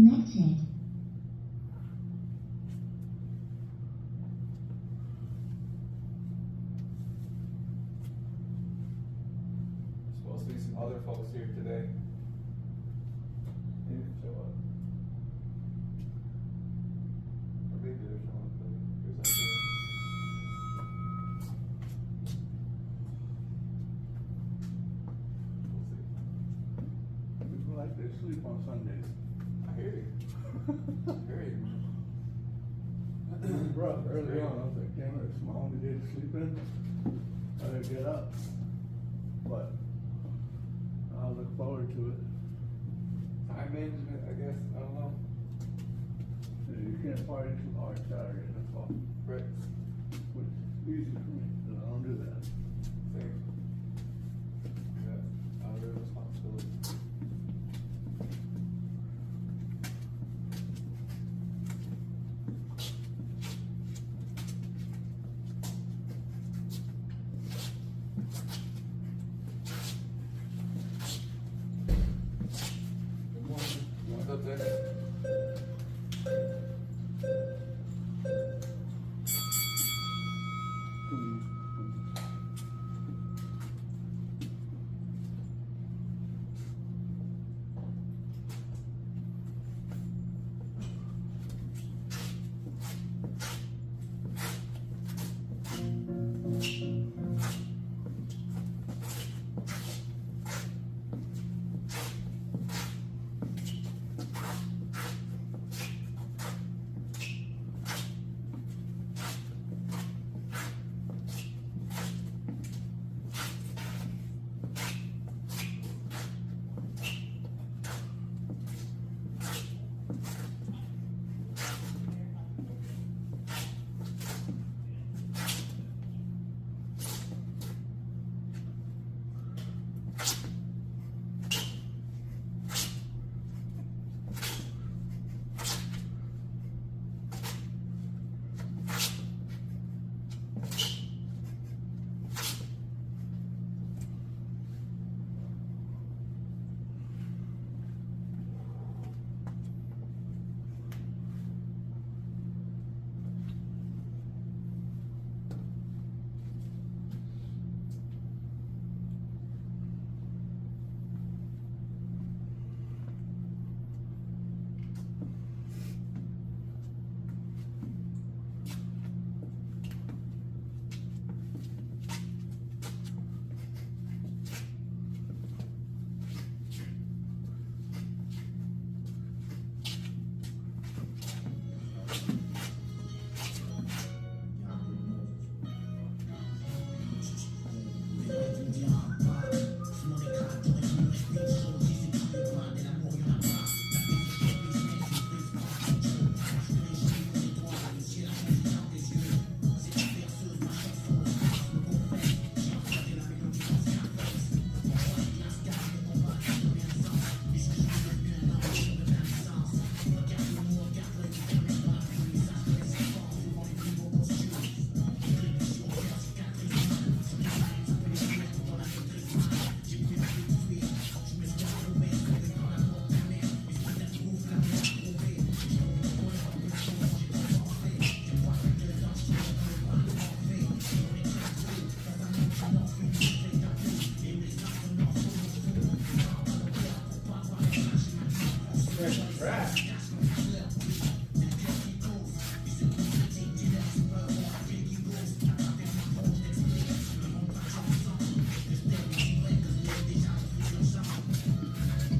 connected. Supposed to be some other folks here today. They didn't show up. Or maybe they're showing up, but here's Isaiah. We'll see. People like they sleep on Sundays. I hear you. I hear you. Rough early on, I was like, damn, it's my only day to sleep in. I gotta get up. But I'll look forward to it. Time management, I guess. I don't know. You can't party too hard Saturday, that's all. Right. Which is easy for me, because I don't do that. Same. Yeah. Other responsibility. Good morning. What's up there?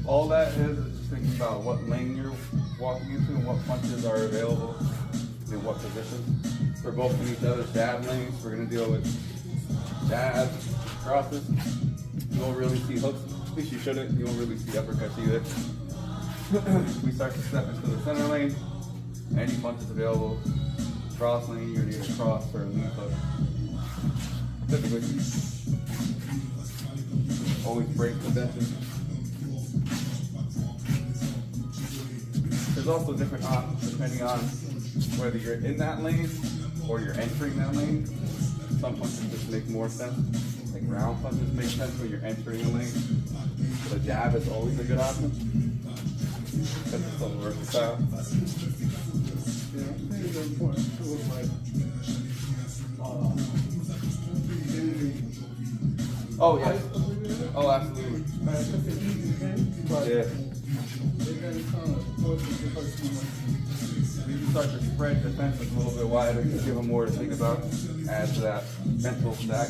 All that is just thinking about what lane you're walking into and what punches are available in what positions. For both of each other's jab lanes, we're going to deal with jabs, crosses. You won't really see hooks, at least you shouldn't. You won't really see uppercuts either. We start to step into the center lane. Any punches available. Cross lane, you're either cross or a lean hook. Typically, always break convention. There's also different options depending on whether you're in that lane or you're entering that lane. Some punches just make more sense. Like round punches make sense when you're entering a lane. The jab is always a good option. Because it's so versatile. Yeah, I think it's important too, like, getting Oh, yeah. the over there. Oh, absolutely. It's such an easy thing, but Yeah. they gotta kind of force it to hurt too much. You can start to spread the fences a little bit wider, give them more to think about, add to that mental stack.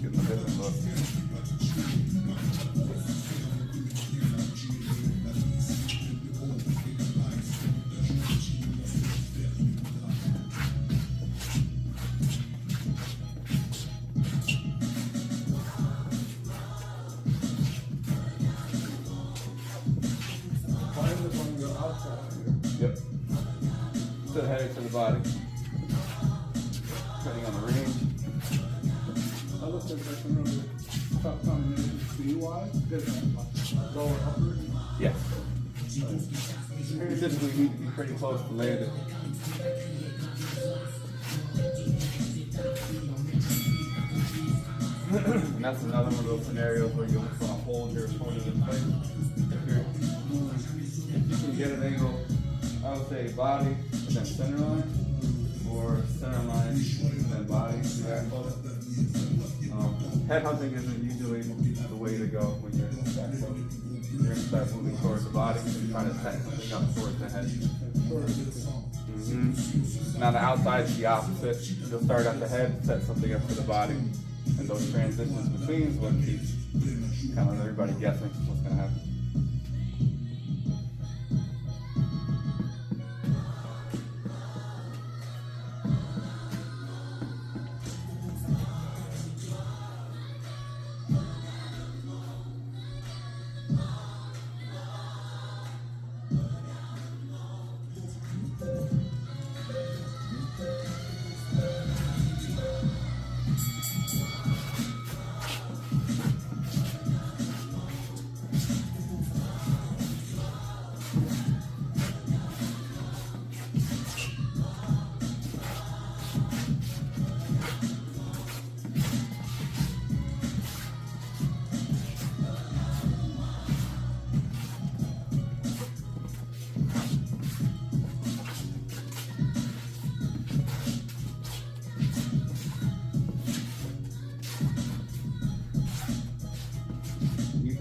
Give them a different look. Find it on your outside here. Yep. To the head, to the body. Depending on the range. I looked at that, remember, top combination UI, different, lower, upper. Yes. You typically need to be pretty close to land it. And that's another one of those scenarios where you just want to hold your opponent in place. If you can get an angle, I would say body and then center line, or center line and then body. Head hunting isn't usually the way to go when you're in the back. So you're going to start moving towards the body and trying to set something up towards the head. Now the outside is the opposite. You'll start at the head, set something up for the body, and those transitions between is what keeps kind of everybody guessing what's going to happen.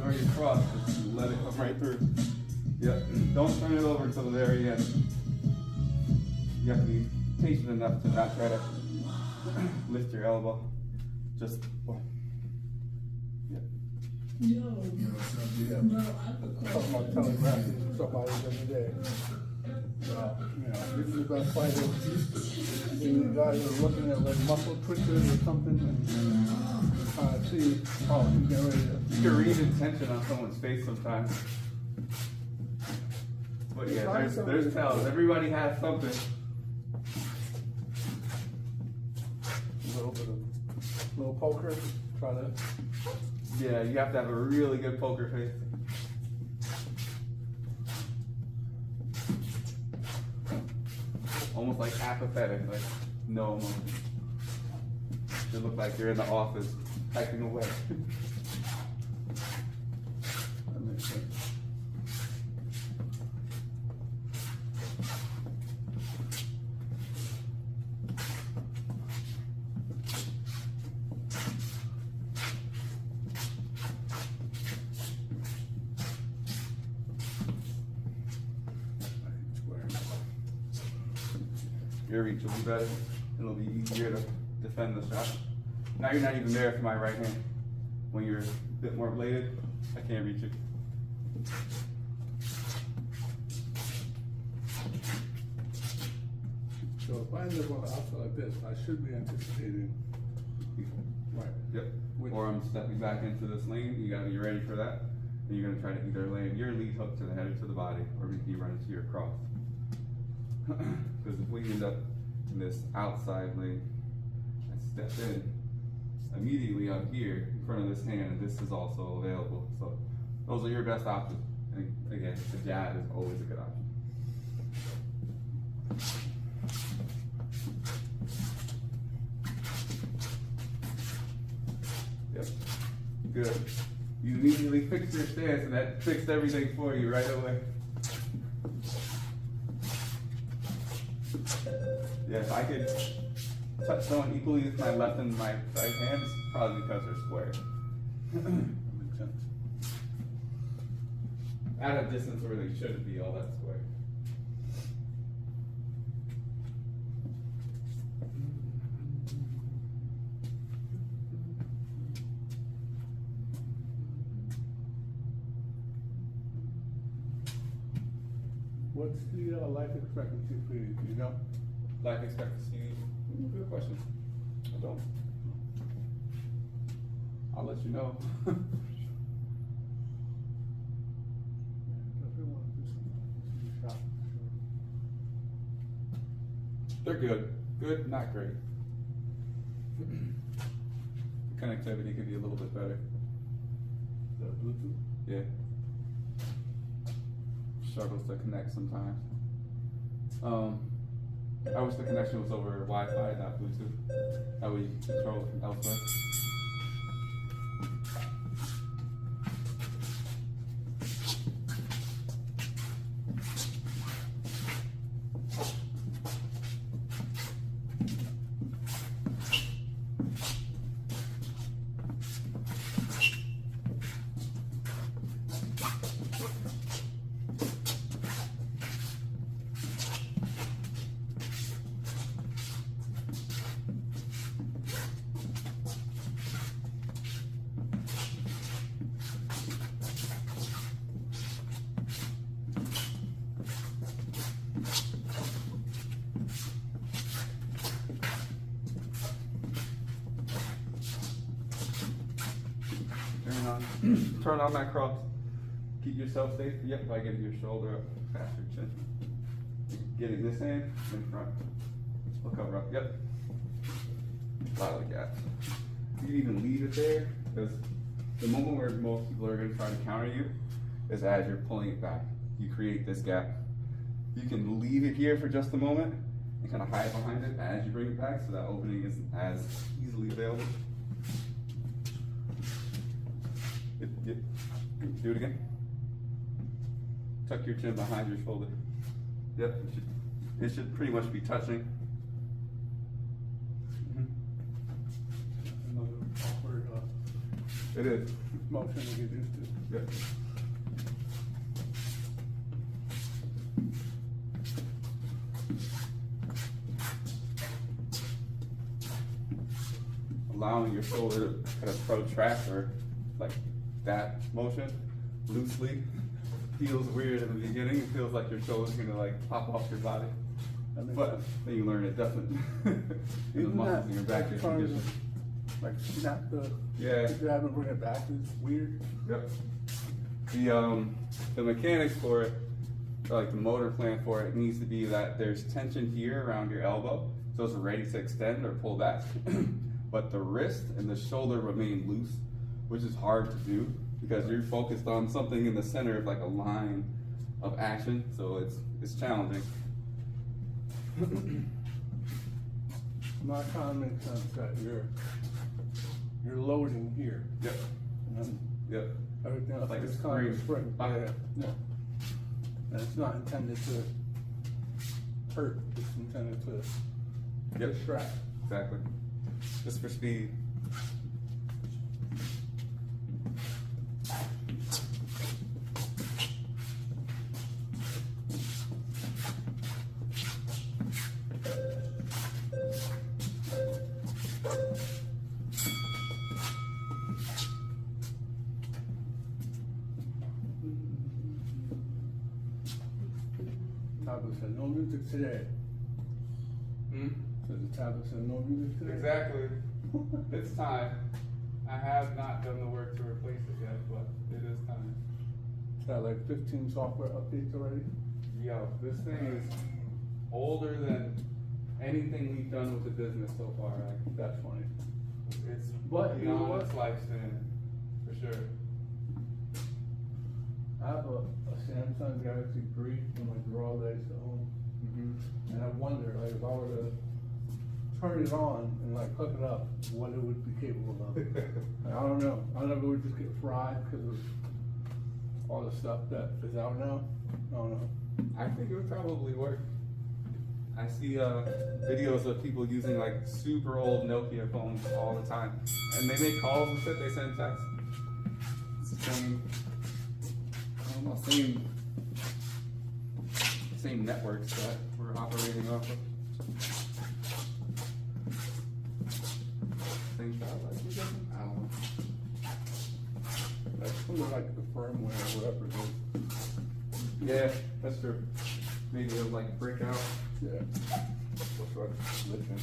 Already across, just let it come right through. Yep. Don't turn it over until the very end. You have to be patient enough to not try to lift your elbow. Just yep. Yeah. Talking about telegraphy, somebody the other day. You know, if you're gonna fight it, and you guys are looking at like muscle twitches or something, and see, oh, he's getting ready to. You can read intention on someone's face sometimes. But yeah, there's tells. Everybody has something. A little bit of little poker, try to. Yeah, you have to have a really good poker face. Almost like apathetic, like no emotion. You look like you're in the office typing away. That makes sense. Your reach will be better. It'll be easier to defend the shot. Now you're not even there for my right hand. When you're a bit more bladed, I can't reach you. So if I end up on the outside like this, I should be anticipating. Right. Yep. Or I'm stepping back into this lane. You gotta be ready for that. And you're gonna try to either land your lead hook to the head or to the body, or maybe run into your cross. Because if we end up in this outside lane, I step in immediately up here in front of this hand, and this is also available. So those are your best options. And again, the jab is always a good option. Yep. Good. You immediately fixed your stance, and that fixed everything for you right away. Yeah, if I could touch someone equally with my left and my right hand, it's probably because they're square. That makes sense. At a distance where they shouldn't be all that square. What's the life expectancy for you? Do you know? Life expectancy, good question. I don't. I'll let you know. Definitely want to do some shop. They're good. Good, not great. Connectivity could be a little bit better. The Bluetooth? Yeah. Struggles to connect sometimes. I wish the connection was over Wi-Fi, not Bluetooth. That way you can control it from elsewhere. Turn on that cross. Keep yourself safe. Yep, by getting your shoulder up past your chin. Getting this hand in front. We'll cover up. Yep. A lot of the gaps. You can even leave it there, because the moment where most people are going to try to counter you is as you're pulling it back. You create this gap. You can leave it here for just a moment and kind of hide behind it as you bring it back, so that opening isn't as easily available. Yep. Do it again. Tuck your chin behind your shoulder. Yep. It should pretty much be touching. Another awkward It is. motion to get used to. Yep. Allowing your shoulder to kind of protract, or like that motion loosely, feels weird in the beginning. It feels like your shoulder's gonna like pop off your body. That makes But sense. then you learn it doesn't. The Even muscles that, in your back like, get trying to, conditioned. like, snap the, Yeah. grab and bring it back is weird. Yep. The mechanics for it, or like the motor plan for it, needs to be that there's tension here around your elbow, so it's ready to extend or pull back. But the wrist and the shoulder remain loose, which is hard to do because you're focused on something in the center of like a line of action, so it's challenging. My kind makes sense that you're loading here. Yep. And then Yep. everything else Like a is kind of spring. spring. Yeah, yeah. And it's not intended to hurt, it's intended to Yep. distract. Exactly. Just for speed. Tablet said no music today. So the tablet said no music today. Exactly. It's time. I have not done the work to replace it yet, but it is time. Got like 15 software updates already. Yo, this thing is older than anything we've done with the business so far. Like, That's funny. it's But you know beyond what? its lifespan, for sure. I have a Samsung Galaxy 3 in my drawer days at home. And I wonder, like, if I were to turn it on and like hook it up, what it would be capable of. I don't know. I don't know if it would just get fried because of all the stuff that is out now. I don't know. I think it would probably work. I see videos of people using like super old Nokia phones all the time, and they make calls and shit. They send texts. It's the same, I don't know, same networks that we're operating off of. Same satellite, I don't know. That's something like the firmware or whatever it is. Yeah, that's true. Maybe it'll like break out. Yeah. What's what? Listen.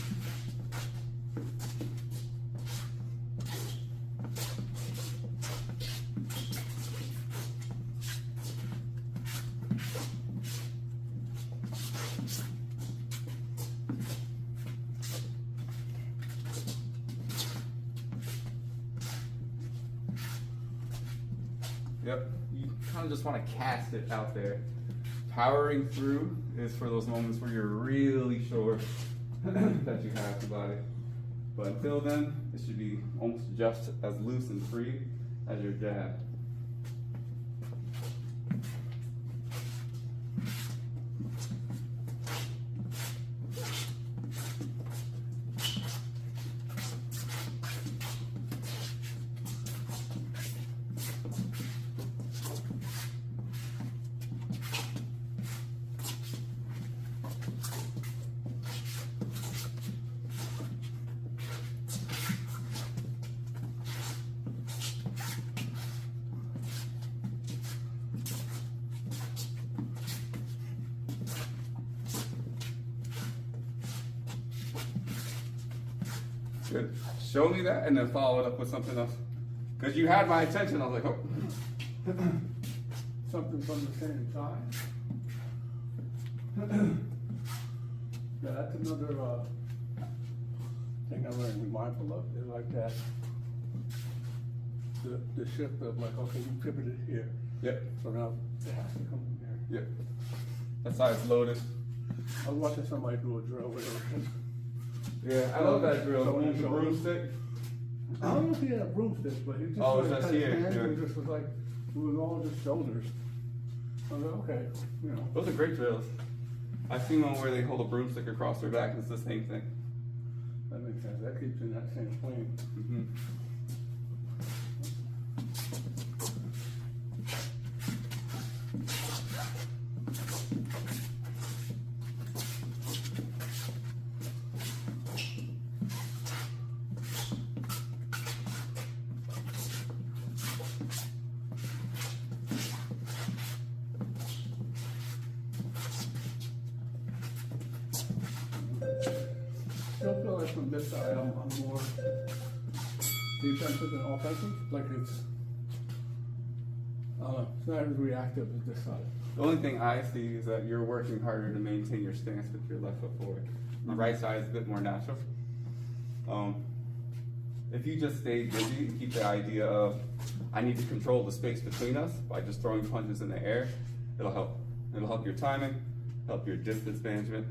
Yep. You kind of just want to cast it out there. Powering through is for those moments where you're really sure that you have the body. But until then, it should be almost just as loose and free as your jab. Good. Show me that and then follow it up with something else. Because you had my attention, I was like, oh. Something from the same side. Yeah, that's another thing I learned to be mindful of. Is like that. The shift of like, okay, you pivoted here. Yep. So now it has to come from here. Yep. That's how it's loaded. I was watching somebody do a drill with it. Yeah, I love that drill. So The one with the shoulder. broomstick. I don't know if he had a broomstick, but he just Oh, like it's just had his here, hands yeah. and just was like, it was all just shoulders. I was like, okay, you know. Those are great drills. I've seen one where they hold a broomstick across their back and it's the same thing. That makes sense. That keeps you in that same plane. Mm-hmm. Still feel like from this side, I'm more defensive than offensive. Like it's not as reactive as this side. The only thing I see is that you're working harder to maintain your stance with your left foot forward. The right side is a bit more natural. If you just stay busy and keep the idea of, I need to control the space between us by just throwing punches in the air, it'll help. It'll help your timing, help your distance management.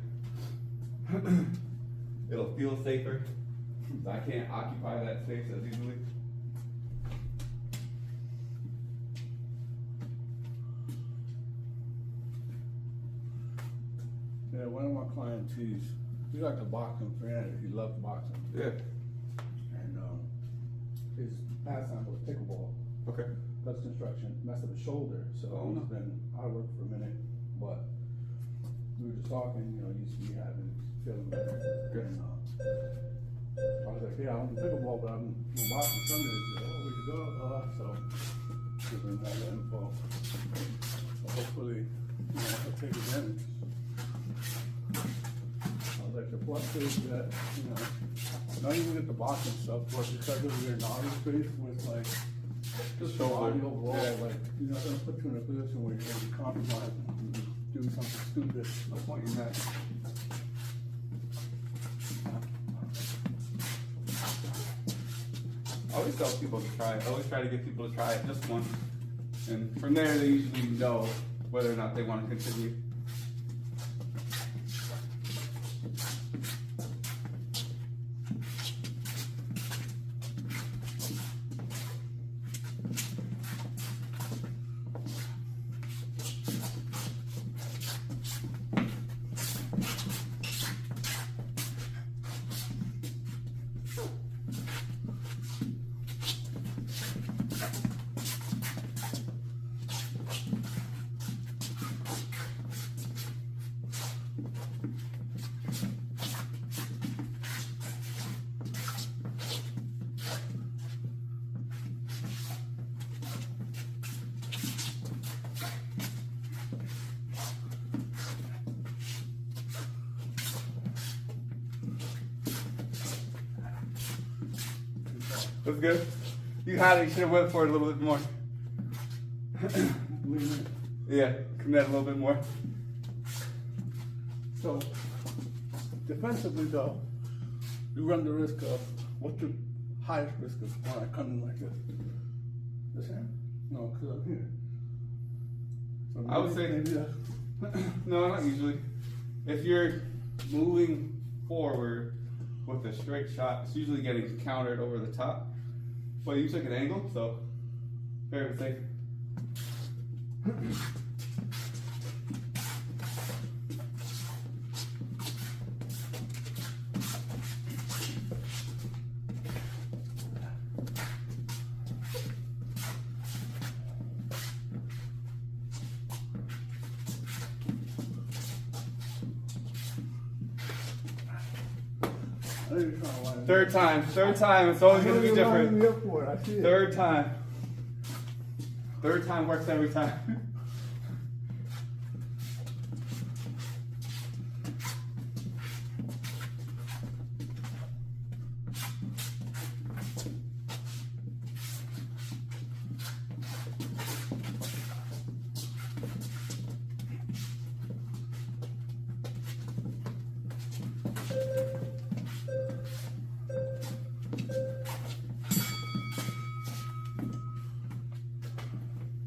It'll feel safer. I can't occupy that space as easily. Yeah, one of my clients, he liked to boxing, granted, he loved boxing. Yeah. And his pastime was pickleball. Okay. Plus construction, messed up his shoulder, so Oh, no. he's been out of work for a minute, but we were just talking, you know, he used to be feeling better. Good. And, I was like, yeah, I'm pickleball, but I'm boxing Sundays. He said, oh, where'd you go? So, give him all the info. So hopefully, you know, he'll take advantage. I was like, the plus is that, you know, not even get the boxing stuff, but because of your knowledge base with like, just the Shoulder. body overall, Yeah. like, you know, it's gonna put you in a position where you're gonna be compromised and doing something stupid. No point in that. I always tell people to try it. I always try to get people to try it just once. And from there, they usually know whether or not they want to continue. That's good. You had it. You should have went for it a little bit more. Lean in. Yeah, commit a little bit more. So, defensively though, you run the risk of, what's your highest risk of when I come in like this? This hand? No, because I'm here. So I would say- maybe that's, No, not usually. If you're moving forward with a straight shot, it's usually getting countered over the top. But you took an angle, so very safe. I know you're trying to line it Third time, it's always gonna be You're lining different. me up for it, I see it. Third time works every time.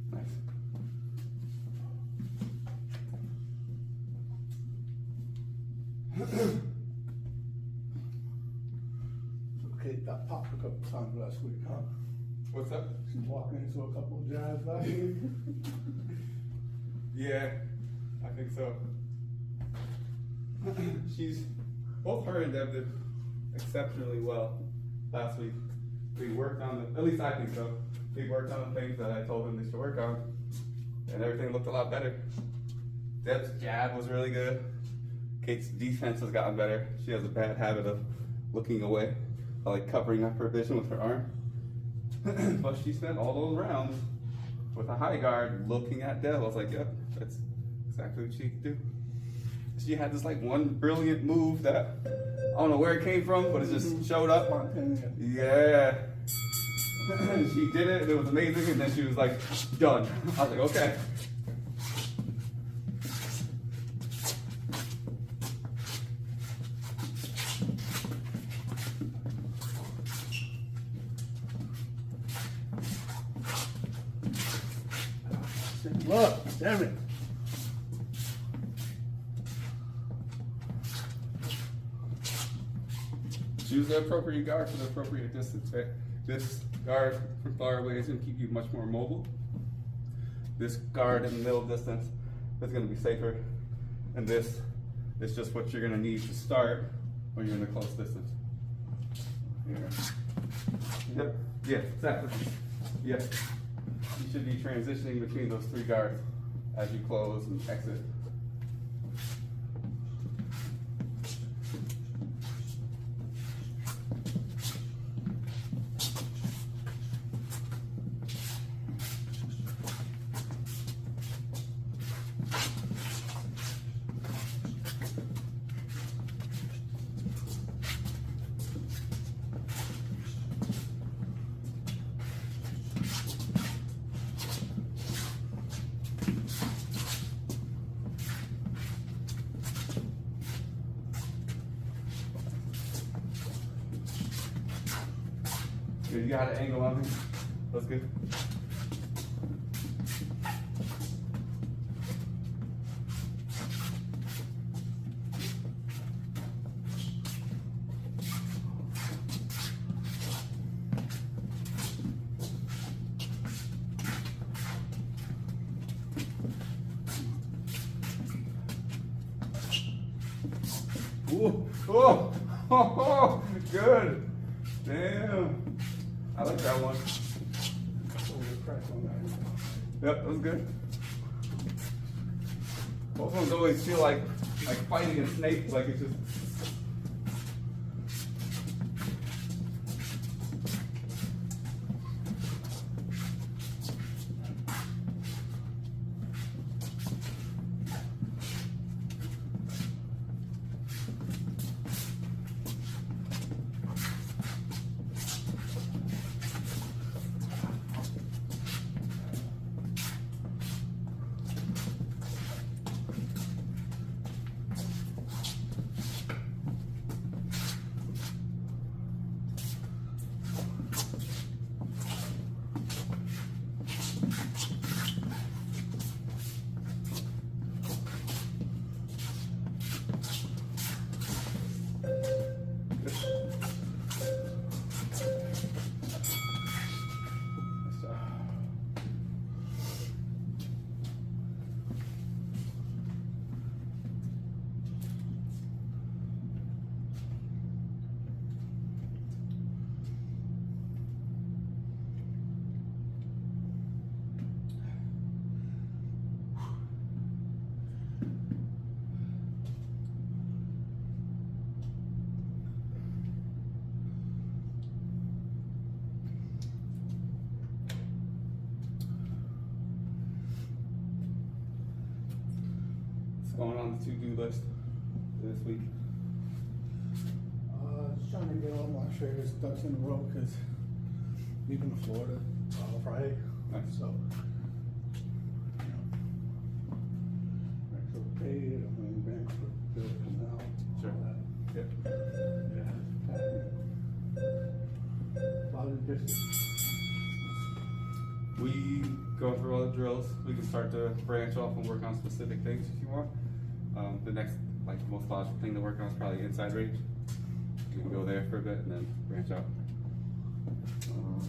Nice. Okay, got popped a couple times last week, huh? What's up? She's walking into a couple of jabs last week. Yeah, I think so. Both her and Deb did exceptionally well last week. We worked on at least I think so. We worked on the things that I told them they should work on, and everything looked a lot better. Deb's jab was really good. Kate's defense has gotten better. She has a bad habit of looking away, like covering up her vision with her arm. But she spent all those rounds with a high guard looking at Deb. I was like, yep, that's exactly what she could do. She had this like one brilliant move that I don't know where it came from, but it just showed up. Spontaneous. Yeah. She did it, it was amazing, and then she was like, done. I was like, okay. Look, damn it. Choose the appropriate guard for the appropriate distance. Right? This guard from far away is going to keep you much more mobile. This guard in the middle distance is going to be safer. And this is just what you're going to need to start when you're in the close distance. Here. Yep. Yeah, exactly. Yeah. You should be transitioning between those three guards as you close and exit. Good, you got an angle on me. That's good. Ooh, oh, oh, good. Damn. I like that one. Yep, that was good. Both ones always feel like fighting a snake, like it's just. going on the to-do list this week? Just trying to get all my shares ducks in a row, cause leaving Florida, Friday, Nice. so. You know, extra paid, I'm going back for bill come out. Sure. all that. Yep. Yeah. A lot of distance. We go through all the drills. We can start to branch off and work on specific things if you want. The next, like, most logical thing to work on is probably inside range. You can go there for a bit and then branch out.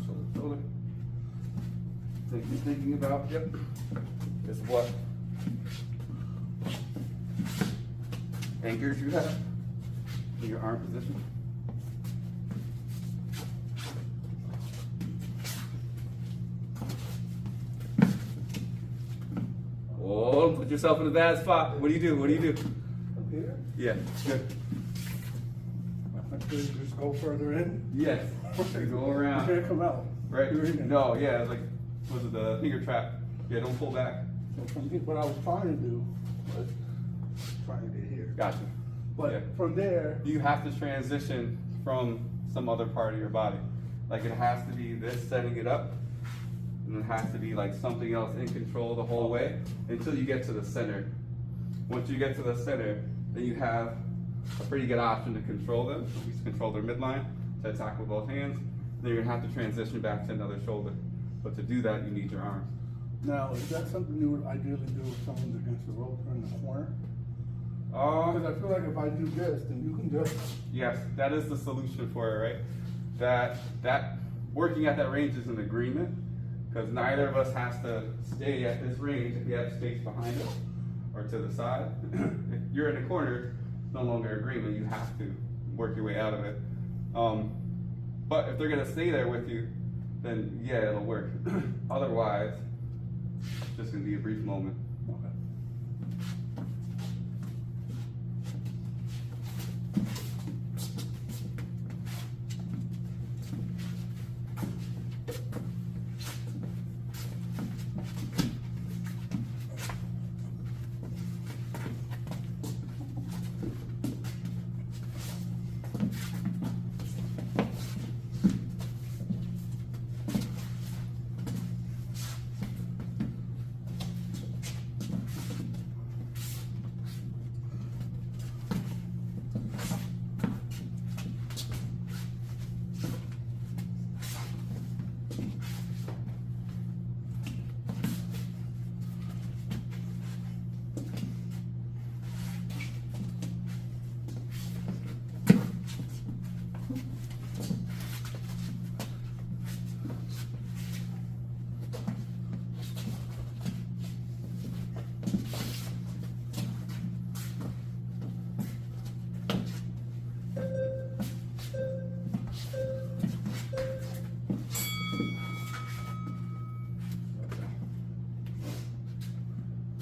Shoulder to shoulder. Thing you're thinking about, yep, is what anchors you have in your arm position. Oh, put yourself in a bad spot. What do you do? What do you do? Up here, Yeah, good. I could just go further in. Yes. You go You around. can't come out. Right? You're in. No, yeah, like, was it the finger trap? Yeah, don't pull back. So from here, what I was trying to do was trying to get here. Gotcha. But Yeah. from there, You have to transition from some other part of your body. Like, it has to be this setting it up, and it has to be like something else in control the whole way until you get to the center. Once you get to the center, then you have a pretty good option to control them. You can control their midline to attack with both hands. Then you're gonna have to transition back to another shoulder. But to do that, you need your arms. now, is that something you would ideally do if someone's against the rope or in the corner? Because I feel like if I do this, then you can just, Yes, that is the solution for it, right? That working at that range is an agreement, because neither of us has to stay at this range if we have space behind us or to the side. If you're in a corner, it's no longer agreement. You have to work your way out of it. But if they're gonna stay there with you, then yeah, it'll work. Otherwise, it's just gonna be a brief moment.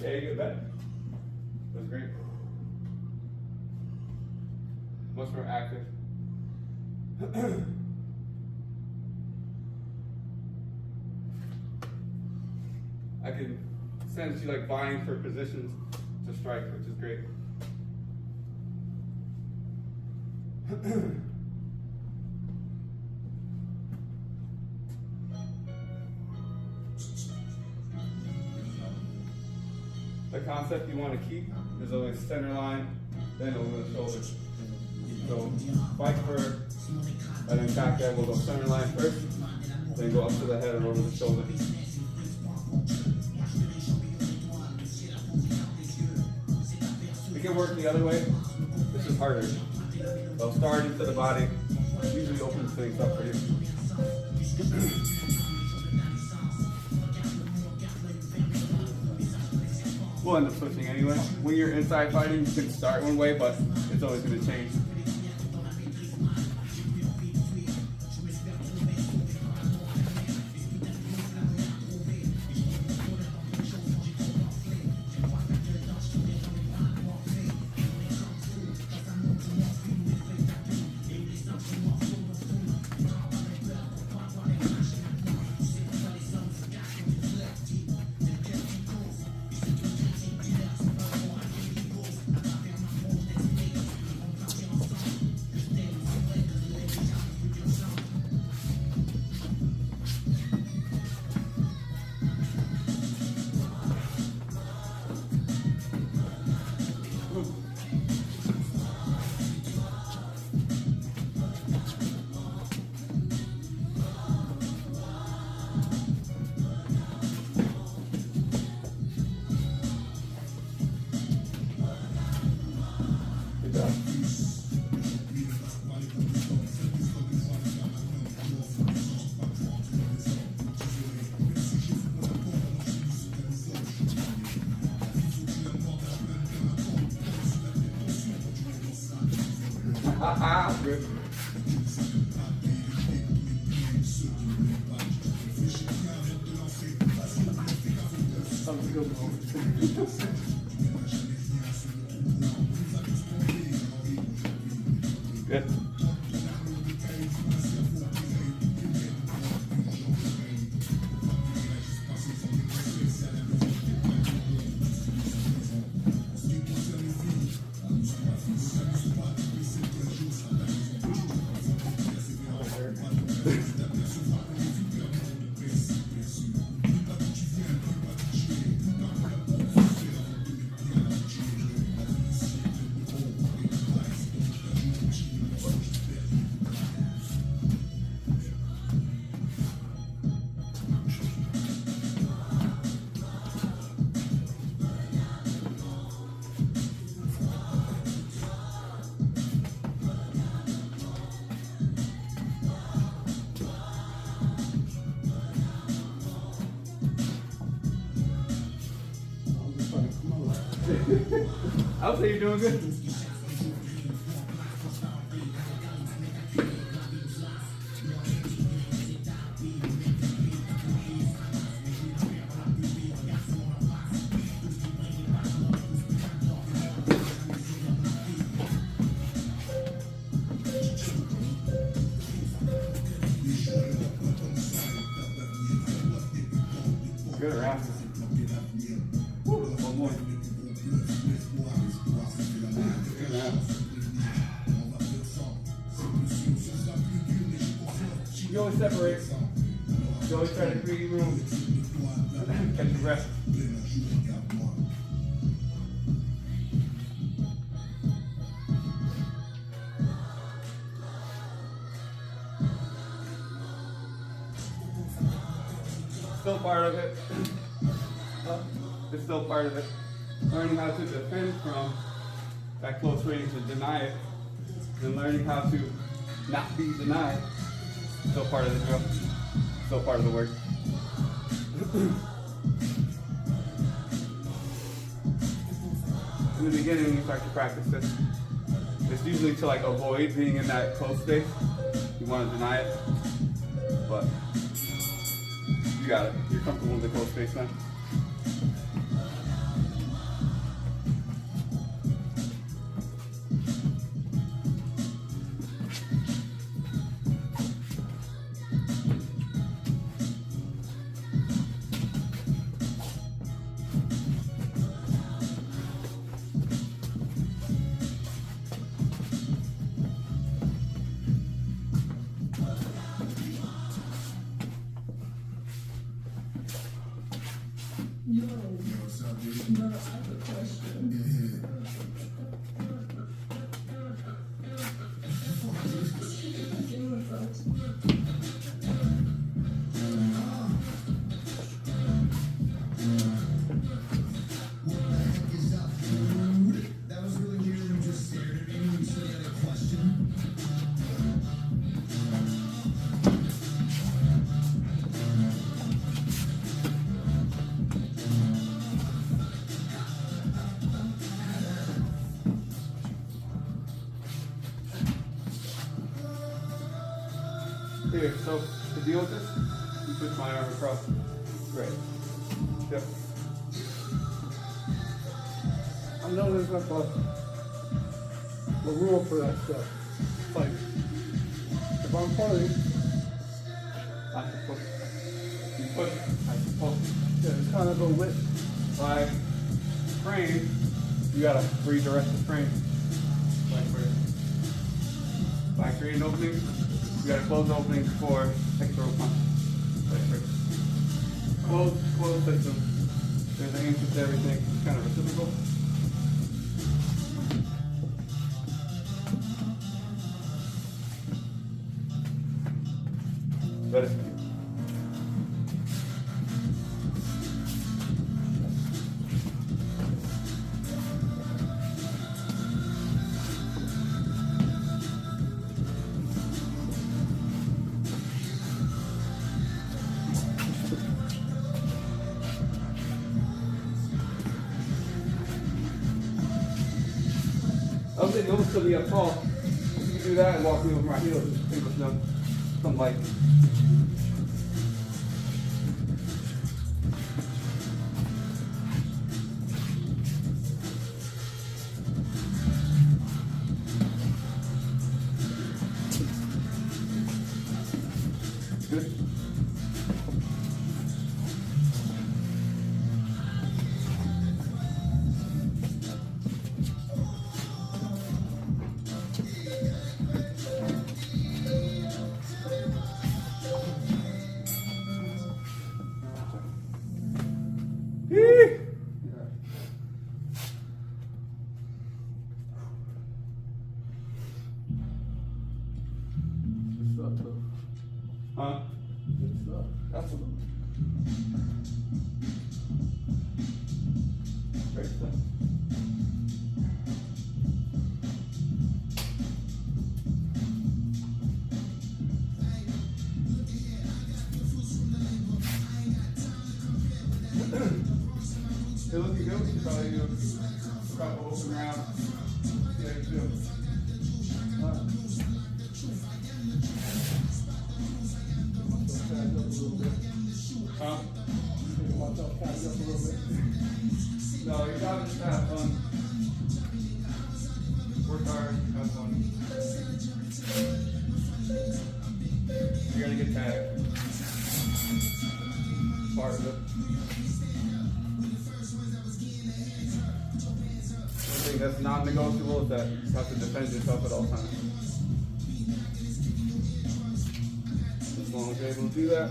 Yeah, you get better. That was great. Much more active. I can sense you like vying for positions to strike, which is great. The concept you want to keep is always center line, then over the shoulder. So fight for an attack that will go center line first, then go up to the head and over the shoulder. It can work the other way. This is harder. So start into the body. Usually opens things up for you. We'll end up switching anyway. When you're inside fighting, you can start one way, but it's always going to change. Good. That was a good one. Good. I'm just trying to come on. I would say you're doing good. Good around. Woo, one more. Good around. You always separate. You always try to create room. Catch your breath. Still part of it. It's still part of it. Learning how to defend from that close range and deny it. And learning how to not be denied. Still part of the drill. Still part of the work. In the beginning, when you start to practice this, it's usually to like avoid being in that close space. You want to deny it, but you got it. You're comfortable in the close space now. No, I have a question. That was really weird. You just stared at me when you said you had a question. Here, so to deal with this, you push my arm across. Great. Yep. I know there's like a rule for that stuff. Like, if I'm pulling, I can push. You push, I can pull. yeah, it's kind of a width. By frame, you gotta redirect the frame. Like for, by creating openings, you gotta close openings for external punch. Like for closed system, there's an answer to everything. It's kind of reciprocal. Better. I was thinking, you'll still be up tall. You can do that and walk me over my heels. Just think with some light. Good. Yee! Yeah. Good stuff, though. Huh? Good stuff. Absolutely. Great stuff. You're looking good. You probably do a couple open rounds. Yeah, you do. Huh? No, you're not just have fun. Work hard, have fun. You're gonna get tagged. Part of it. One thing that's non-negotiable is that you just have to defend yourself at all times. As long as you're able to do that,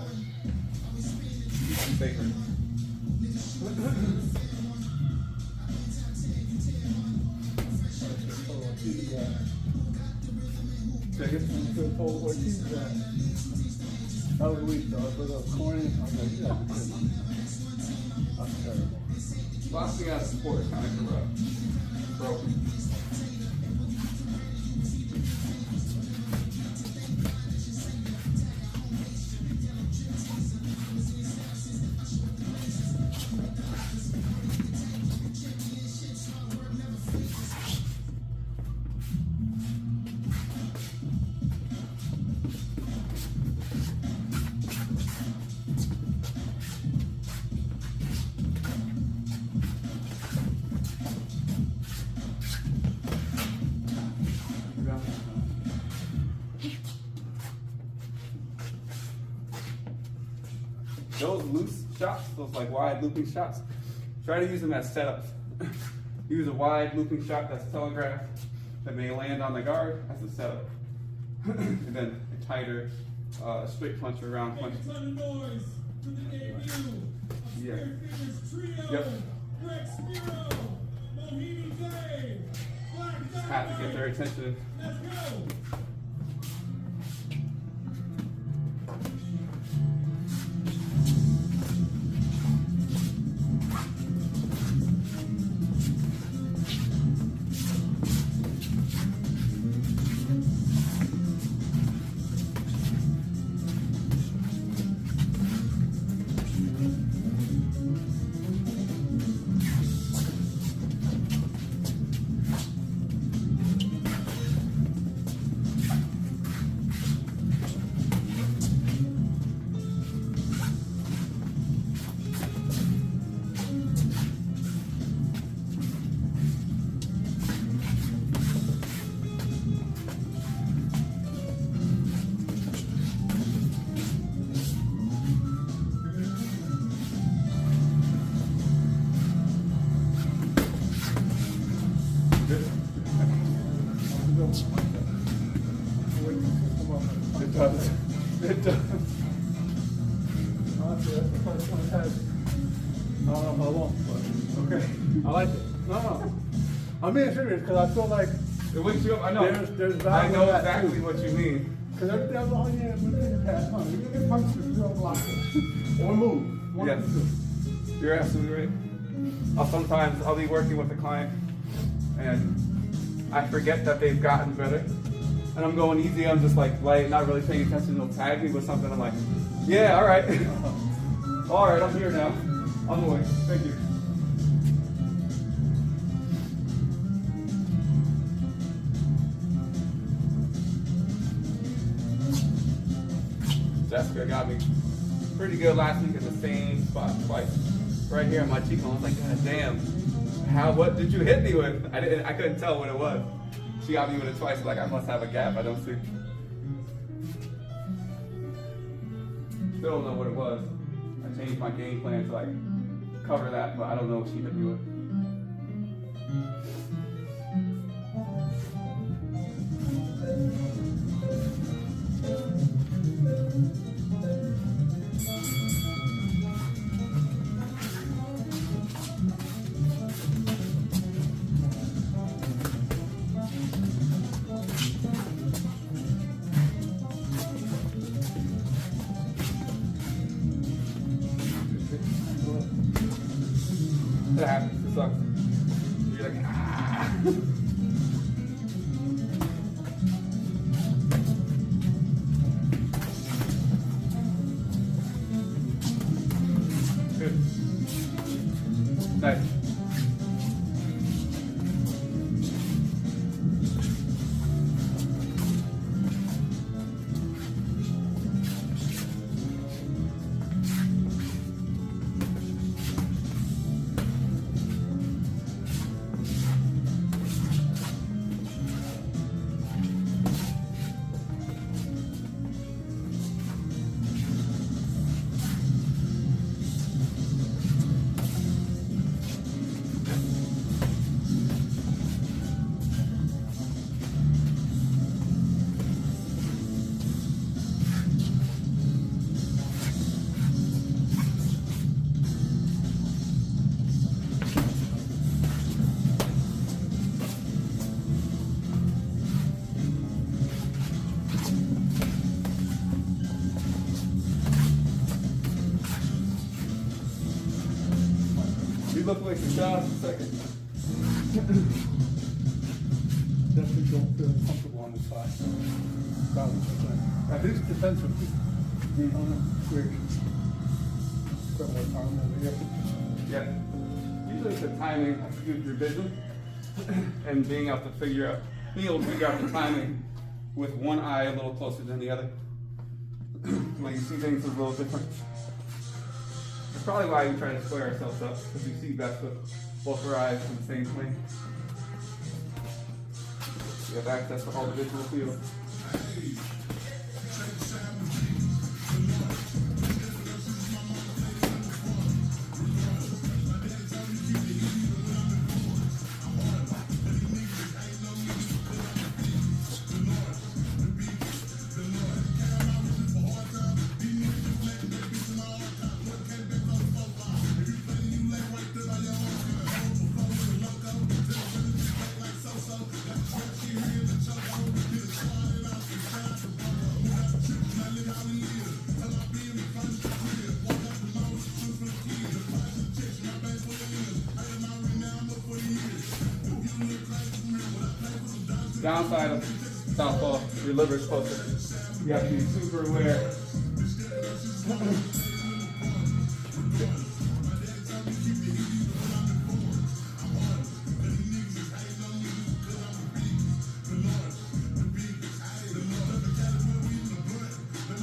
you can stay safer. Take it. That was weak though. I put up corny. I was like, yeah, that's terrible. Last thing out of support is kind of rough. Broken. Those loose shots, those like wide looping shots, try to use them as setups. Use a wide looping shot that's telegraphed that may land on the guard as a setup. And then a tighter straight punch or round punch. Make a ton of noise for the debut of Yeah. Spearfingers Trio. Yep. Rex Spiro, Mohini Dave, Black Just have to get their Diamond. attention. Let's go. It does. It does. Honestly, that's the first one I had. I don't know how long, but Okay. I like it. No. I'm being serious because I feel like It wakes you up. I know. There's I value know in that, exactly too. what you mean. because everything else, oh yeah, we're going to pass on. You get punched if you don't block it. Or move. One Yes. of the two. You're absolutely right. Sometimes I'll be working with a client and I forget that they've gotten better. And I'm going easy, I'm just like light, not really paying attention. They'll tag me with something. I'm like, yeah, all right. All right, I'm here now. On the way. Thank you. there got me pretty good last week in the same spot twice. Right here on my cheekbone. I was like, God damn, what did you hit me with? I couldn't tell what it was. She got me with it twice, like I must have a gap I don't see. Still don't know what it was. I changed my game plan to like cover that, but I don't know what she hit me with. That happens. It sucks. You're like, ah. Good. Nice. You look like a shot in a second. Definitely don't feel comfortable on the side. 1,000%. I think it depends on people. On it, where you spend more time over here. Yeah. Usually it's the timing has to do with your vision and being able to figure out the timing with one eye a little closer than the other. When you see things a little different. That's probably why we try to square ourselves up, because we see best with both our eyes in the same plane. We have access to all the visual fields. Downside of southpaw, your liver's closer. You have to be super aware.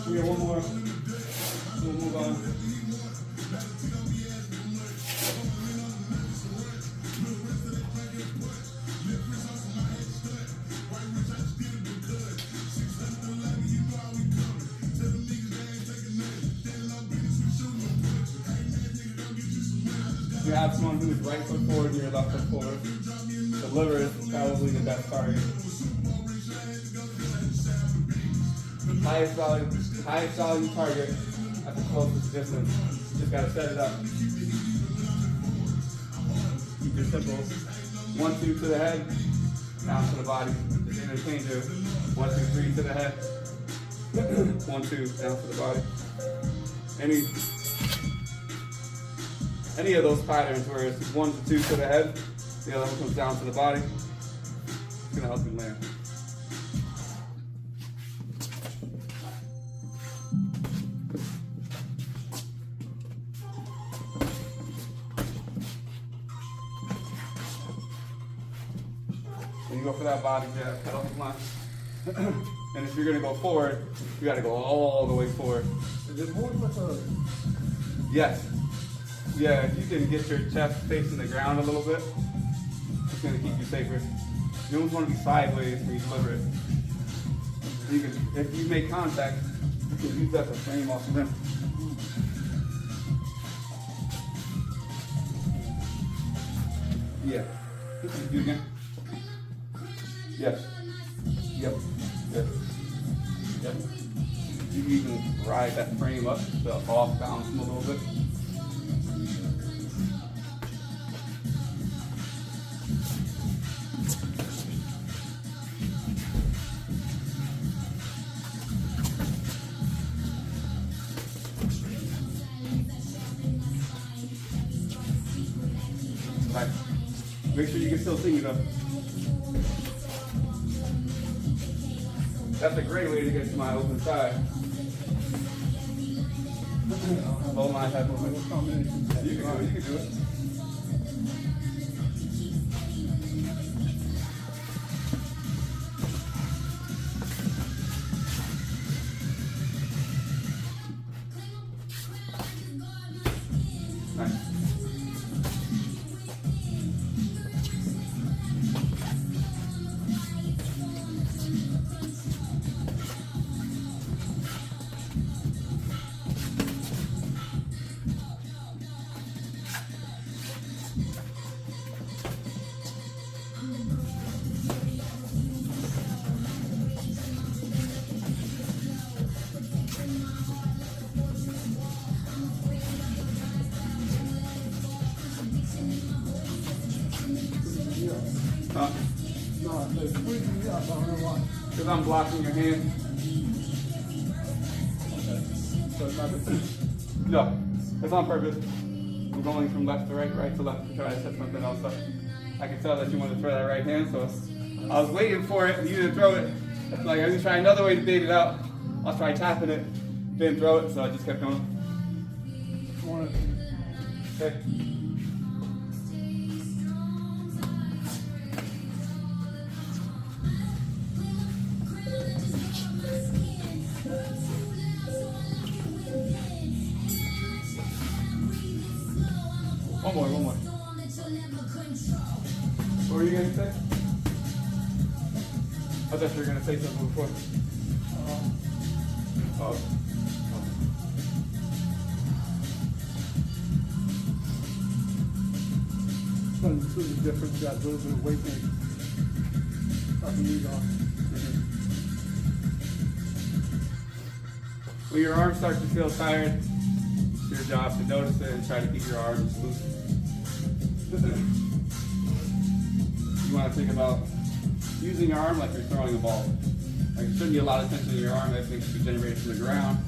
We have one more. We'll move on. You have someone who's right foot forward and your left foot forward. The liver is probably the best target. Highest value target at the closest distance. You just gotta set it up. Keep your simple. 1, 2 to the head, down to the body. Just interchange it. 1, 2, 3 to the head. 1, 2 down to the body. Any of those patterns where it's 1 to 2 to the head, the other one comes down to the body, it's gonna help you land. When you go for that body jab, cut off the line. And if you're gonna go forward, you gotta go all the way forward. Is it more like a, Yes. Yeah, if you can get your chest facing the ground a little bit, it's gonna keep you safer. You almost want to be sideways when you deliver it. You can, if you make contact, you can use that to frame off the rim. Yeah. Do it again. Yes. Yep. Yes. Yep. You can even ride that frame up to off balance them a little bit. Right. Make sure you can still see it though. That's a great way to get to my open side. Low line type of movement. You can do it, you can do it. Nice. Huh? no, it's freezing me out, I don't know why. Because I'm blocking your hand. So it's not, No, it's on purpose. I'm going from left to right to left to try to set something else up. I can tell that you want to throw that right hand, so I was waiting for it, you to throw it. Like, I'm gonna try another way to bait it out. I'll try tapping it, didn't throw it, so I just kept going. Okay. One more. What were you gonna say? I thought you were gonna say something before. Oh. going to see the difference, got a little bit of weight maybe. Up and lead on. When your arms start to feel tired, it's your job to notice it and try to keep your arms loose. You want to think about using your arm like you're throwing a ball. Like, there shouldn't be a lot of tension in your arm. Everything should be generated from the ground.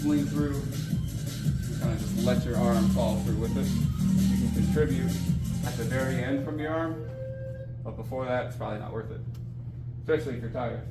Sling through. You kind of just let your arm fall through with it. You can contribute at the very end from your arm, but before that, it's probably not worth it. Especially if you're tired.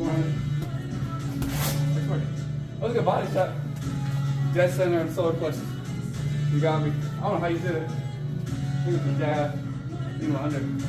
morning. Oh, look at Body Shop. Dead Center and Solar Plexus. You got me. I don't know how you did it. I think it was a jab. You 100.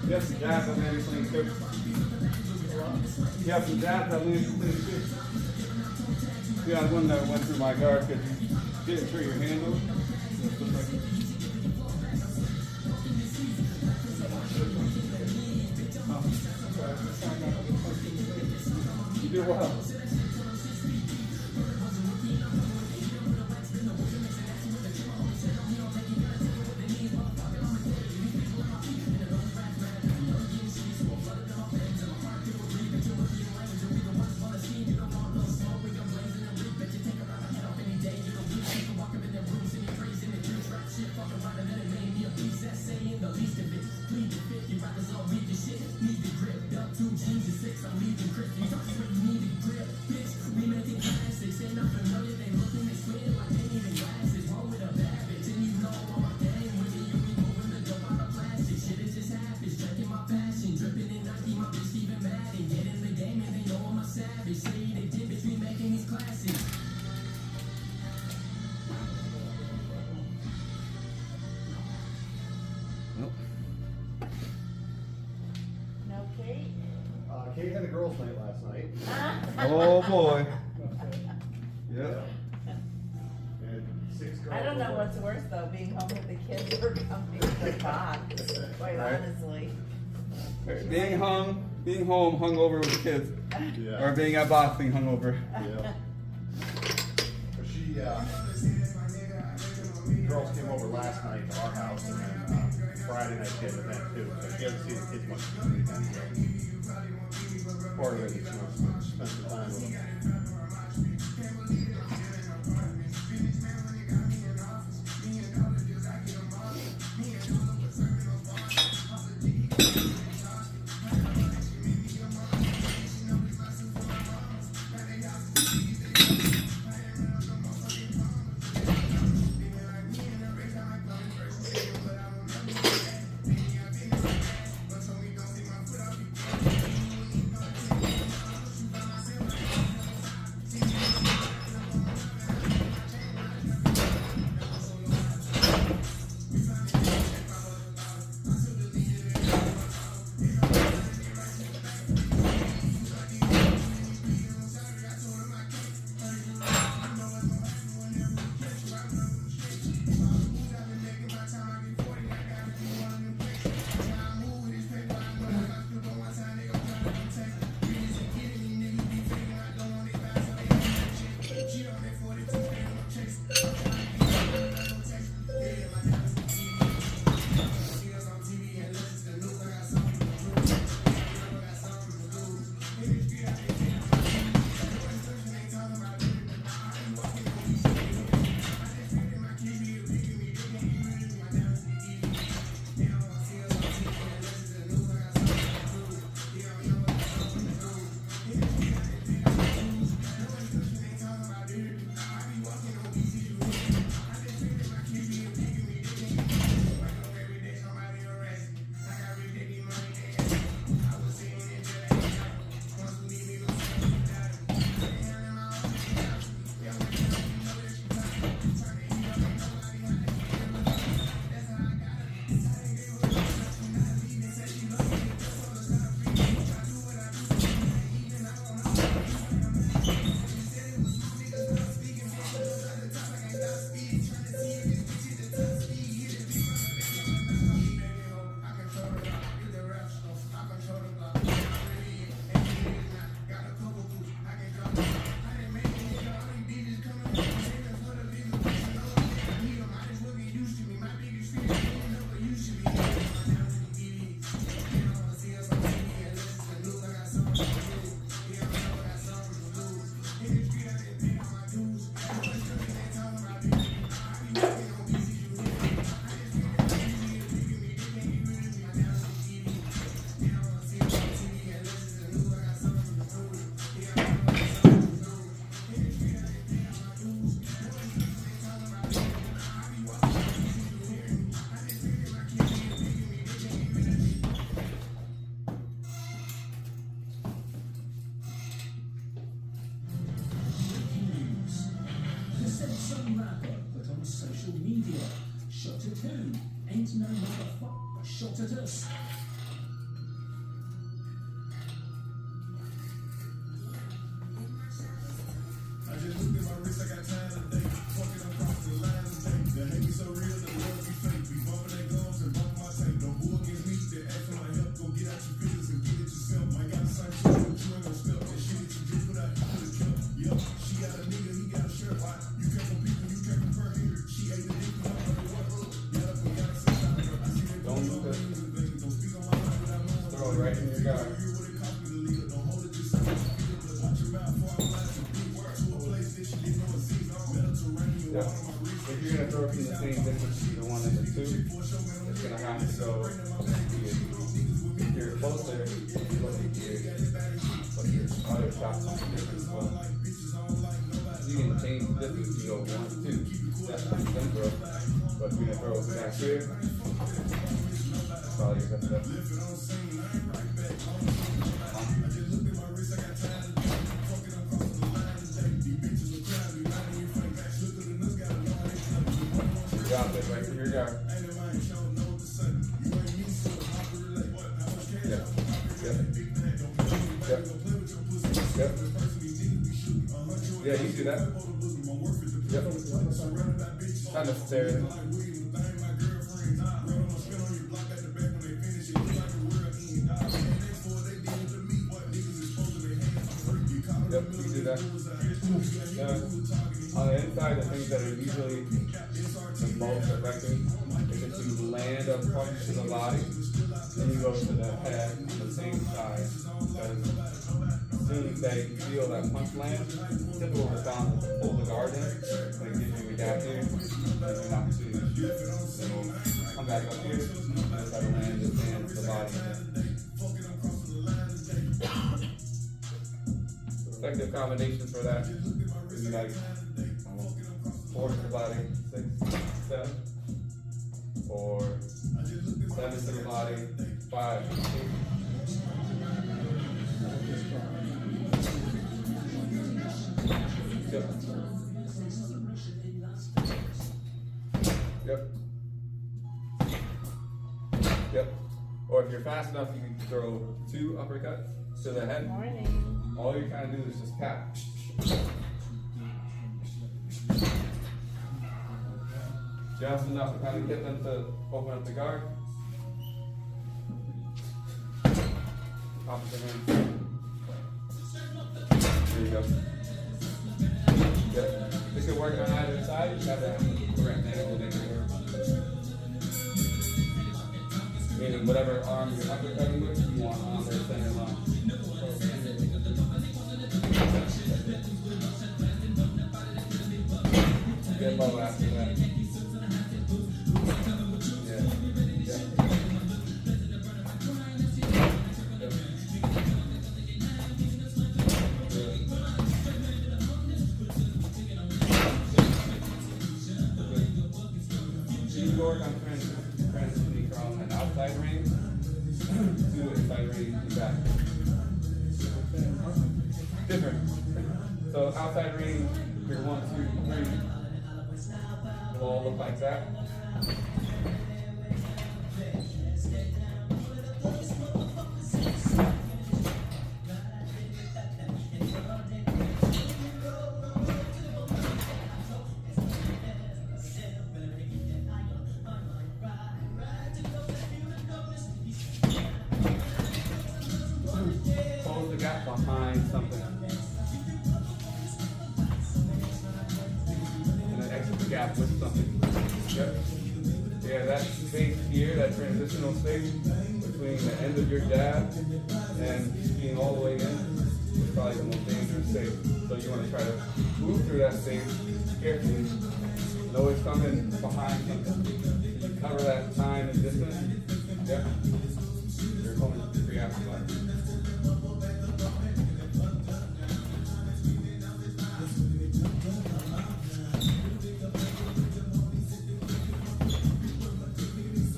You have some jabs that made me clean too. You have some jabs that made me clean too. You had one that went through my guard because you didn't through your handle. You did well. No, Kate? Kate had a girls' night last night. Oh boy. Yep. And 6 girls. I don't know what's worse though, being home with the kids or coming to the box, quite Right. honestly. Being home hungover with the kids, Yeah. or being at boxing hungover. Yeah. But she, girls came over last night to our house, and then Friday night she had an event too. So she hasn't seen the kids much this weekend. So part of it is she wants to spend some time with them. short to this. I just looked at my wrist, I got time today. Fucking I'm crossing the line today. The hate me so real, the love be fake. Be bumping their gums and bumping my tape. Don't go against me, they ask for my help. Go get out your feelings and get it yourself. I got the same shit, but you ain't gon' spell. That shit that you just put out, you could've kept. Yup, she got a nigga, he got a shirt. Why? You came from people, you came from her here. She ate the dick, come up with what? Yeah, that's what got it since I I see that Don't goes on use music, baby. Don't speak on my life without knowing. Throw it right in your guard. Hear what it cost me to leave. Don't hold it, just say what you feel. But watch your mouth before I blast your beat. To a place that you didn't know exists. Mediterranean Yeah. water, my wrist. If you're gonna throw it from the same distance, either one and the two, it's gonna have to go. If you're closer, you look at here, but your other shots are different as well. You can change the distance, you go 1, 2. That's the same throw. But if you're gonna throw it back here, that's probably your best bet. Drop it right to your guard. Yep. Yep. Yep. Yep. Yeah, you see that? Yep. Not necessarily. Yep, you do that. On the inside, the things that are usually the most effective is if you land a punch to the body, then you go to the head on the same side. Because as soon as they feel that punch land, typical response is to pull the guard in, and it gives you a gap here, and you're not to so come back up here, and try to land this hand to the body. Effective combinations for that would be like 4 to the body, 6, 7, or 7 to the body, 5, 8. Yep. Yep. Yep. Or if you're fast enough, you can throw 2 uppercuts to the head. Morning. All you're trying to do is just tap. Just enough to kind of get them to open up the guard. Opposite hand. There you go. Yep. This could work on either side. You just have to have the correct angle to make it work. Meaning whatever arm you're uppercutting with, you want on their center line. Get low after that. Yeah. Yeah. You work on transitioning from an outside range to inside range and back. Different. So outside range, you're 1, 2, 3. Will all look like that. Close the gap behind something. And then exit the gap with something. Yep. Yeah, that space here, that transitional space between the end of your jab and being all the way in is probably the most dangerous space. So you want to try to move through that space carefully. Know it's coming behind something. You cover that time and distance. Yep. Your opponent is free after that.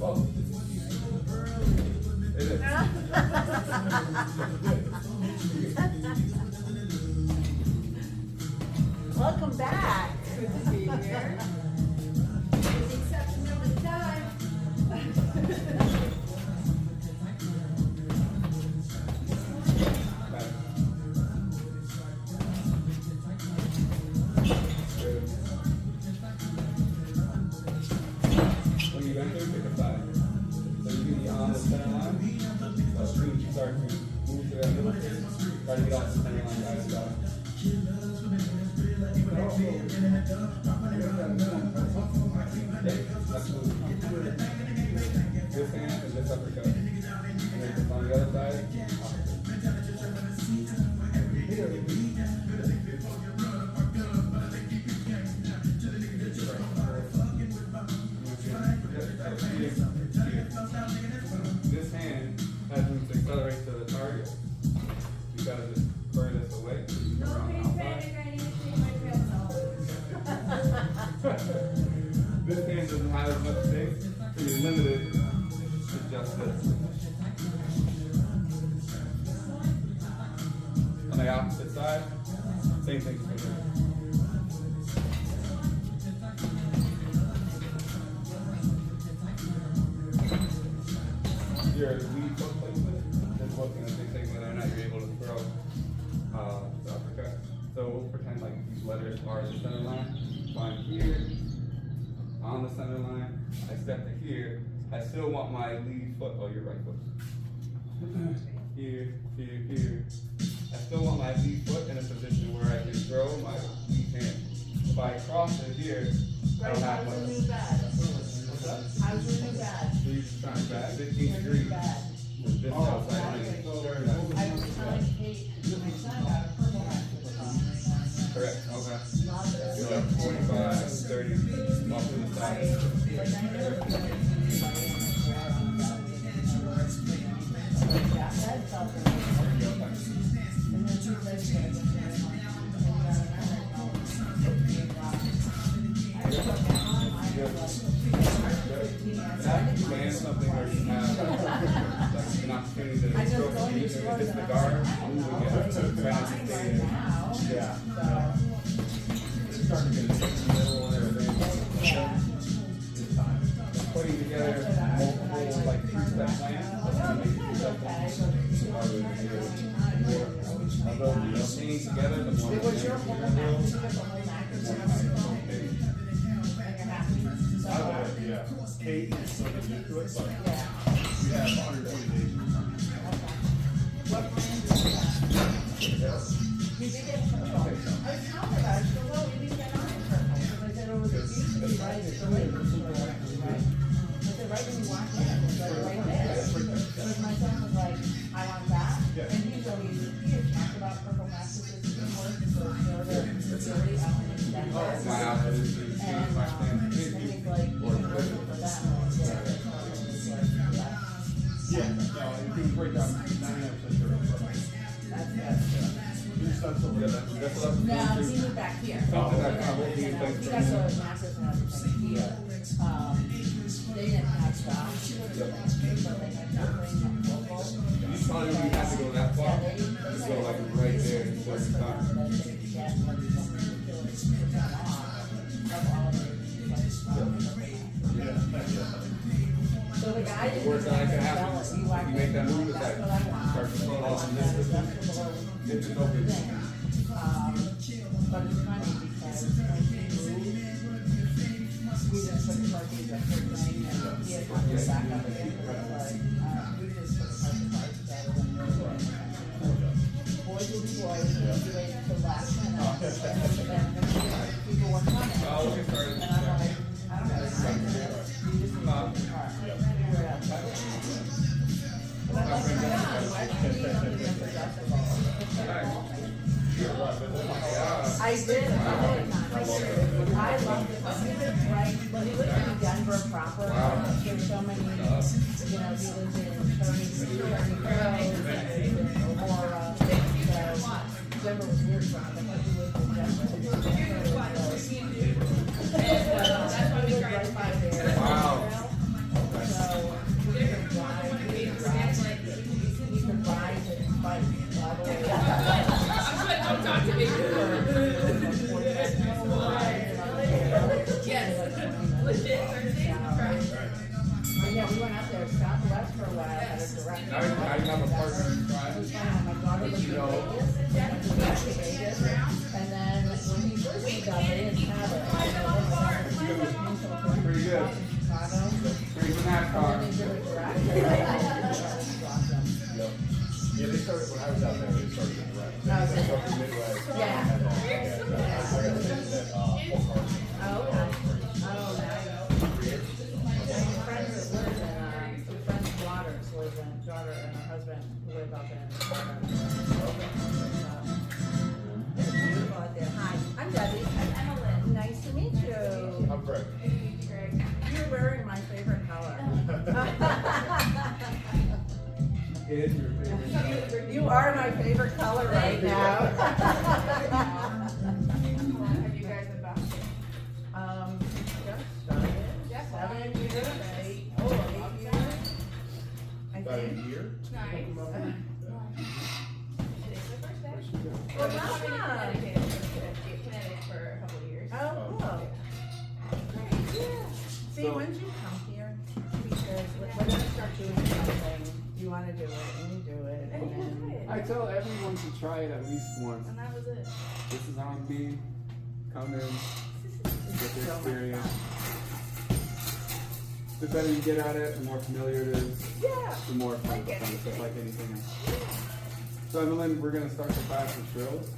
Oh. It is. Welcome back. Good to be here. With the exception of the time. start to move to that middle space, try to get off the center line guy to guy. This hand and this uppercut. And then just on the other side, this hand has room to accelerate to the target. You gotta just burn this away. Around the outside. This hand doesn't have as much space, so you're limited to just this. On the opposite side, same thing. Your lead foot placement is what's going to dictate whether or not you're able to throw the uppercut. So we'll pretend like these letters are the center line. So I'm here, on the center line, I step to here, I still want my lead foot, oh, your right foot. Here, here, here. I still want my lead foot in a position where I can throw my lead hand. If I cross it here, I don't have How's the much. new bed? What's that? How's the new bed? So you're just trying back 15 degrees. With this outside lane. I was telling Kate, my son got a purple hat for the summer. Correct, okay. Love it. You're like 45, 30, off to the side. Like, I never put anybody on the yeah, that's something. And then she lives there. That plan something where you have like an opportunity to throw from either if it's the guard, move again. Try not to stay in. Yeah. It's starting to get in the middle and everything. Putting together multiple like two-step plans, that's gonna make it two-step plans. Although you know, staying together, the more. It was your whole mattress, you got the whole mattress and everything, and you're happy, so. Yeah. Kate is so used to it, but Yeah. we have 120 days. What plan did you have? You did get purple. I was telling her, I said, well, we didn't get mine purple, because I said, oh, it was usually right at the label store, right? I said, right when you walk in, it was like right there. Because my son was like, I want that, and he's always, he had talked about purple mattresses in work, so they're security out in Denver. My outfit is And, my and stand. he's like, you can work for that, and it's like, yeah, Yeah, no, if you break down 99% sure. that's good. Your son's over Yeah, there. that's what I'm No, saying. he moved back here. Something that You kind of know, will be you know, things he for got me. the mattress and everything here. They didn't have that. But they had nothing local. You probably don't even have to go that far. Yeah, they Just go like right there and work just for start. them, but they could get like some ridiculous percent off of all of it. So the guy didn't Worst that can happen, sell it. You walk you make that in, move, that's it's what like, I want. start to fall off and That's this, the below it's just open. thing. But it's funny because when he moved, we just took apart these up for thing and he had to go back up again. But it's like, we just took apart the parts better than we were doing. Boys will be boys, and we waited till last minute. And then people were coming. So I'll get started. And I'm like, I don't have time for this. You just need to take it apart. Figure it out. But I'm like, come on, why can't we do something unproductible? I did, I loved it. He was right, well, he lived in Denver proper. There's so many, you know, he lived in Kearney Grove, and Aurora. So Denver was weird for him, because he lived in Denver. He lived right by there. Wow. So he could drive, he could ride his bike all the way up. Don't talk to me. Yeah, we went out there, Southwest for a while, had a direct. Now you have a partner in It crime. was fun. My daughter lived in Vegas, we went to Vegas, and then when he first moved out, they didn't have it. Pretty good. Chicago, Pretty good and then NASCAR. they did a direct. It was awesome. Yep. Yeah, they started, when I was out there, they started in the right. They started in Midway. Yeah. And then, I got things at, Fort Carson. Oh, okay. Oh, nice. Friends that live in, friends' daughters live in, daughter and her husband live up in, it's beautiful out there. Hi, I'm Debbie. I'm Emily. Nice to meet you. I'm Greg. You're wearing my favorite color. It is your favorite. You are my favorite color right now. Have you guys been back? Just started. Yes. 7 years, 8 years. I About a think. year? Nice. Today's my first day. Well, I've been welcome. in Connecticut for a couple of years. Oh, cool. See, So- once you come here, because we're gonna start doing something, you wanna do it, and you do it, and then. I tell everyone to try it at least once. And that was it. This is how it be. Come in, get the So much experience. The better you get at it, the more familiar it is, Yeah. the more fun it becomes, just like anything else. So Evelyn, we're gonna start the class with drills.